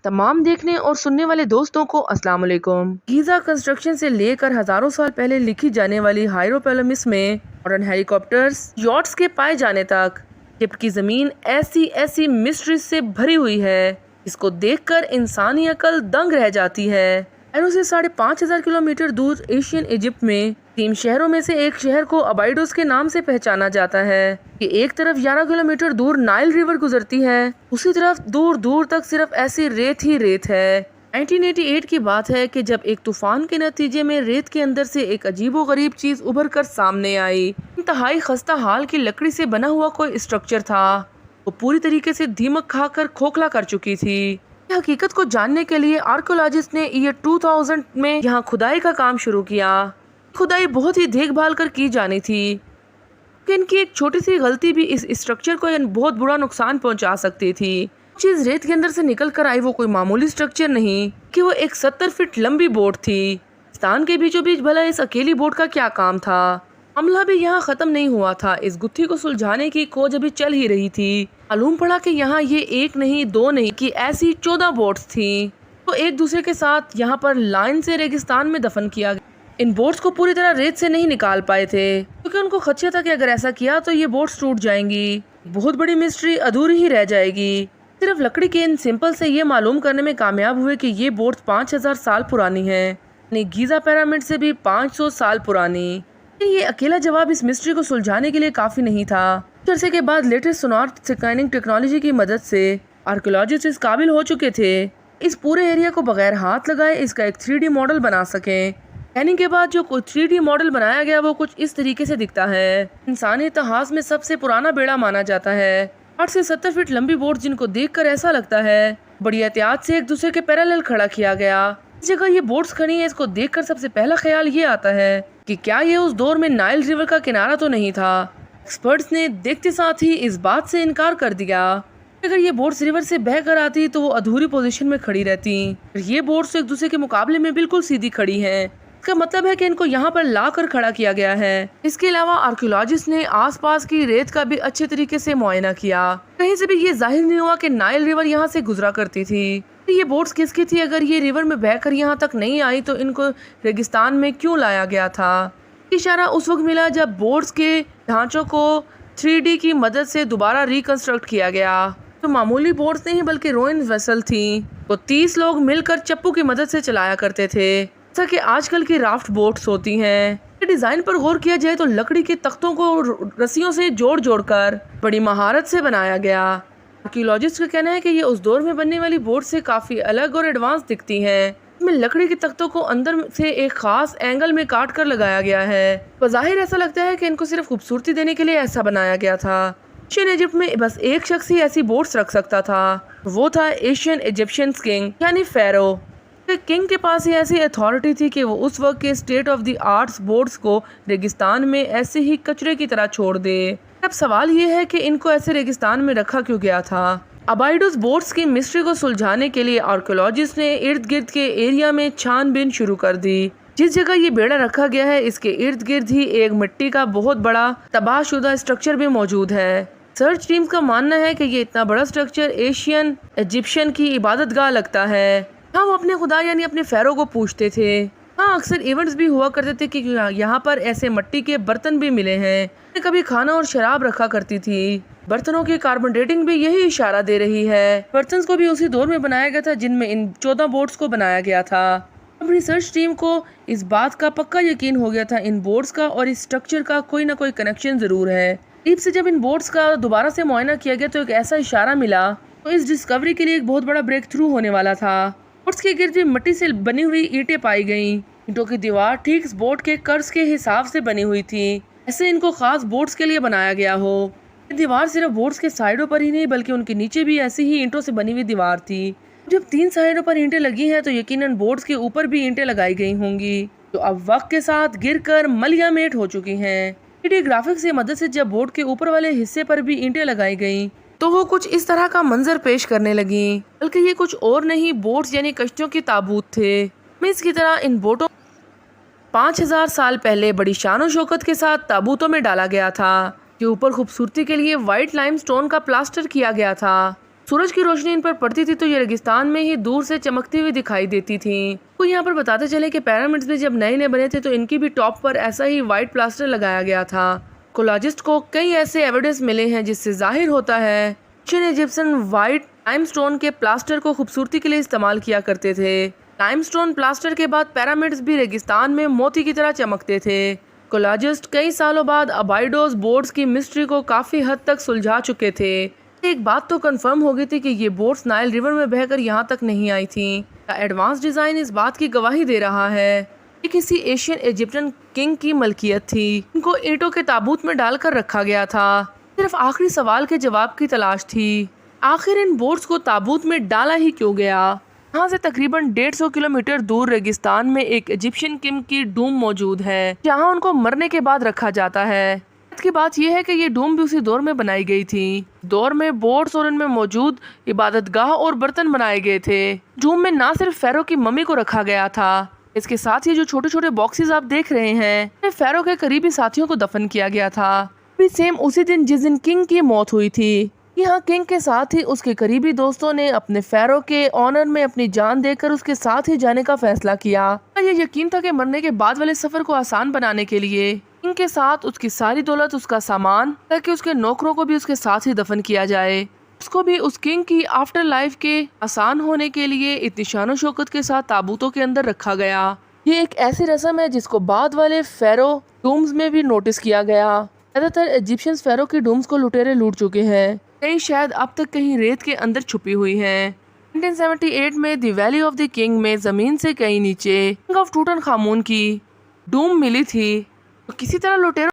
तमाम देखने और सुनने वाले दोस्तों को अस्सलाम वालेकुम। गीजा कंस्ट्रक्शन से लेकर हजारों साल पहले लिखी जाने वाली हायरोपोलिस में मॉडर्न हेलीकॉप्टर्स, यॉट्स के पाए जाने तक इजिप्ट की जमीन ऐसी ऐसी मिस्ट्रीज से भरी हुई है, इसको देखकर इंसानी अकल दंग रह जाती है। कायरो से 5,500 किलोमीटर दूर एशियन इजिप्ट में 3 शहरों में से एक शहर को अबाइडोस के नाम से पहचाना जाता है। कि एक तरफ 11 किलोमीटर दूर नाइल रिवर गुजरती है, दूसरी तरफ दूर दूर तक सिर्फ ऐसी रेत ही रेत है। 1988 की बात है कि जब एक तूफान के नतीजे में रेत के अंदर से एक अजीबोगरीब चीज उभर कर सामने आई। इंतहाई खस्ता हाल की लकड़ी से बना हुआ कोई स्ट्रक्चर था, वो पूरी तरीके से दीमक खाकर खोखला कर चुकी थी। हकीकत को जानने के लिए आर्कियोलॉजिस्ट ने ईयर 2000 में यहाँ खुदाई का काम शुरू किया। खुदाई बहुत ही देखभाल कर की जानी थी, कि इनकी एक छोटी सी गलती भी इस स्ट्रक्चर को बहुत बुरा नुकसान पहुंचा सकती थी। चीज रेत के अंदर से निकल कर आई वो कोई मामूली स्ट्रक्चर नहीं, कि वो एक 70 फीट लंबी बोट थी। पाकिस्तान के बीचों बीच भला इस अकेली बोट का क्या काम था। मामला भी यहाँ खत्म नहीं हुआ था, इस गुत्थी को सुलझाने की खोज अभी चल ही रही थी। मालूम पड़ा कि यहाँ ये एक नहीं दो नहीं कि ऐसी 14 बोट्स थी, तो एक दूसरे के साथ यहाँ पर लाइन से रेगिस्तान में दफन किया गया। इन बोट्स को पूरी तरह रेत से नहीं निकाल पाए थे, क्योंकि उनको खदशा था कि अगर ऐसा किया तो ये बोट्स टूट जाएंगी, बहुत बड़ी मिस्ट्री अधूरी ही रह जाएगी। सिर्फ लकड़ी के इन सिंपल से ये मालूम करने में कामयाब हुए कि ये बोट्स 5000 साल पुरानी है, यानी गीजा पिरामिड से भी 500 साल पुरानी। ये अकेला जवाब इस मिस्ट्री को सुलझाने के लिए काफी नहीं था। कुछ अरसे के बाद लेटेस्ट सोनार स्कैनिंग टेक्नोलॉजी की मदद से आर्कियोलॉजिस्ट इस काबिल हो चुके थे इस पूरे एरिया को बगैर हाथ लगाए इसका एक 3D मॉडल बना सके। स्कैनिंग के बाद जो 3D मॉडल बनाया गया वो कुछ इस तरीके से दिखता है। इंसानी इतिहास में सबसे पुराना बेड़ा माना जाता है। 8 से 70 फीट लंबी बोट जिनको देखकर ऐसा लगता है बड़ी एहतियात से एक दूसरे के पैरेलल खड़ा किया गया। इस जगह ये बोट्स खड़ी है, इसको देखकर सबसे पहला ख्याल ये आता है कि क्या ये उस दौर में नाइल रिवर का किनारा तो नहीं था। एक्सपर्ट्स ने देखते साथ ही इस बात से इनकार कर दिया। अगर ये बोट्स रिवर से बह कर आती तो वो अधूरी पोजीशन में खड़ी रहती। ये बोट्स एक दूसरे के मुकाबले में बिल्कुल सीधी खड़ी हैं। इसका मतलब है कि इनको यहाँ पर ला कर खड़ा किया गया है। इसके अलावा आर्कियोलॉजिस्ट ने आसपास की रेत का भी अच्छे तरीके से मुआयना किया। कहीं से भी ये जाहिर नहीं हुआ कि नाइल रिवर यहाँ से गुजरा करती थी। ये बोट्स किसकी थी? अगर ये रिवर में बहकर यहाँ तक नहीं आई तो इनको रेगिस्तान में क्यों लाया गया था? इशारा उस वक्त मिला जब बोट्स के ढांचों को 3D की मदद से दोबारा रिकंस्ट्रक्ट किया गया। तो मामूली बोट्स नहीं बल्कि रोइंग वेसल थी, वो 30 लोग मिलकर चप्पू की मदद से चलाया करते थे, जैसा कि आजकल की राफ्ट बोट्स होती हैं। डिजाइन पर गौर किया जाए तो लकड़ी के तख्तों को रस्सियों से जोड़ जोड़कर बड़ी महारत से बनाया गया। आर्कियोलॉजिस्ट का कहना है कि ये उस दौर में बनने वाली बोट से काफी अलग और एडवांस दिखती हैं। इसमें लकड़ी के तख्तों को अंदर से एक खास एंगल में काट कर लगाया गया है। बज़ाहिर ऐसा लगता है कि इनको सिर्फ खूबसूरती देने के लिए ऐसा बनाया गया था। एशियन इजिप्ट में बस एक शख्स ही ऐसी बोट्स रख सकता था, वो था एशियन इजिप्शियन किंग यानी फेरो। किंग के पास ही ऐसी अथॉरिटी थी कि वो उस वक्त के state of the arts boats को रेगिस्तान में ऐसे ही कचरे की तरह छोड़ दे। अब सवाल ये है कि इनको ऐसे रेगिस्तान में रखा क्यों गया था। अबाइडोस बोट्स की मिस्ट्री को सुलझाने के लिए आर्कियोलॉजिस्ट ने इर्द गिर्द के एरिया में छानबीन शुरू कर दी। जिस जगह ये बेड़ा रखा गया है इसके इर्द गिर्द ही एक मिट्टी का बहुत बड़ा तबाहशुदा स्ट्रक्चर भी मौजूद है। सर्च टीम का मानना है कि ये इतना बड़ा स्ट्रक्चर एशियन इजिप्शियन की इबादतगाह लगता है। हम अपने खुदा यानी अपने फेरो को पूछते थे। हाँ, अक्सर इवेंट्स भी हुआ करते थे कि यहाँ पर ऐसे मिट्टी के बर्तन भी मिले हैं। कभी खाना और शराब रखा करती थी। बर्तनों की कार्बन डेटिंग भी यही इशारा दे रही है। बर्तन को भी उसी दौर में बनाया गया था जिनमें इन 14 बोट्स को बनाया गया था। अब रिसर्च टीम को इस बात का पक्का यकीन हो गया था इन बोट्स का और इस स्ट्रक्चर का कोई ना कोई कनेक्शन जरूर है। करीब से जब इन बोट्स का दोबारा से मुआयना किया गया तो एक ऐसा इशारा मिला तो इस डिस्कवरी के लिए एक बहुत बड़ा ब्रेक थ्रू होने वाला था। बोट्स के गिर्द मिट्टी से बनी हुई ईंटें पाई गईं। ईंटों की दीवार ठीक इस बोट के कर्ज के हिसाब से बनी हुई थी, ऐसे इनको खास बोट्स के लिए बनाया गया हो। ये दीवार सिर्फ बोट्स के साइडों पर ही नहीं बल्कि उनके नीचे भी ऐसी ही ईंटों से बनी हुई दीवार थी। जब 3 साइडों पर ईंटें लगी हैं तो यकीनन बोट्स के ऊपर भी ईंटें लगाई गई होंगी, जो अब वक्त के साथ गिरकर मलियामेट हो चुकी हैं। 3D ग्राफिक्स की मदद से जब बोट के ऊपर वाले हिस्से पर भी ईंटें लगाई गईं तो वो कुछ इस तरह का मंजर पेश करने लगी, बल्कि ये कुछ और नहीं बोट्स यानी कश्तियों के ताबूत थे। मिस की तरह इन बोटों 5000 साल पहले बड़ी शान और शौकत के साथ ताबूतों में डाला गया था, के ऊपर खूबसूरती के लिए व्हाइट लाइमस्टोन का प्लास्टर किया गया था। सूरज की रोशनी इन पर पड़ती थी तो ये रेगिस्तान में ही दूर से चमकती हुई दिखाई देती थी। तो यहाँ पर बताते चले कि पिरामिड्स भी जब नए बने थे तो इनकी भी टॉप पर ऐसा ही व्हाइट प्लास्टर लगाया गया था। आर्कियोलॉजिस्ट को कई ऐसे एविडेंस मिले हैं जिससे जाहिर होता है एंशिएंट इजिप्शियन व्हाइट लाइमस्टोन के प्लास्टर को खूबसूरती के लिए इस्तेमाल किया करते थे। लाइमस्टोन प्लास्टर के बाद पिरामिड्स भी रेगिस्तान में मोती की तरह चमकते थे। आर्कियोलॉजिस्ट कई सालों बाद अबाइडोस बोर्ड्स की मिस्ट्री को काफी हद तक सुलझा चुके थे। एक बात तो कंफर्म हो गई थी कि ये बोट्स नाइल रिवर में बहकर यहाँ तक नहीं आई थी। एडवांस डिजाइन इस बात की गवाही दे रहा है कि किसी एशियन इजिप्शियन किंग की मलकियत थी। इनको ईंटों के ताबूत में डालकर रखा गया था। सिर्फ आखिरी सवाल के जवाब की तलाश थी, आखिर इन बोट्स को ताबूत में डाला ही क्यों गया। यहाँ से तकरीबन 150 किलोमीटर दूर रेगिस्तान में एक इजिप्शियन किंग की डूम मौजूद है जहाँ उनको मरने के बाद रखा जाता है। की बात यह है कि ये डूम भी उसी दौर में बनाई गई थी। दौर में बोट्स और इनमें मौजूद इबादतगाह और बर्तन बनाए गए थे। डूम में ना सिर्फ फेरो की मम्मी को रखा गया था, इसके साथ ही जो छोटे छोटे बॉक्सेस आप देख रहे हैं फेरो के करीबी साथियों को दफन किया गया था। भी सेम उसी दिन जिस दिन किंग की मौत हुई थी। यहाँ किंग के साथ ही उसके करीबी दोस्तों ने अपने फेरो के ऑनर में अपनी जान देकर उसके साथ ही जाने का फैसला किया। ये यकीन था कि मरने के बाद वाले सफर को आसान बनाने के लिए किंग के साथ उसकी सारी दौलत, उसका सामान, ताकि उसके नौकरों को भी उसके साथ ही दफन किया जाए। उसको भी उस किंग की आफ्टर लाइफ के आसान होने के लिए इतनी शान शौकत के साथ ताबूतों के अंदर रखा गया। ये एक ऐसी रस्म है जिसको बाद वाले फेरो डूम्स में भी नोटिस किया गया। ज्यादातर इजिप्शियन फेरो की डूम्स को लुटेरे लूट चुके हैं, कई शायद अब तक कहीं रेत के अंदर छुपी हुई हैं। 1978 में the valley of the king में जमीन से कहीं नीचे किंग ऑफ टूटनखामुन की डूम मिली थी। किसी तरह लुटेरों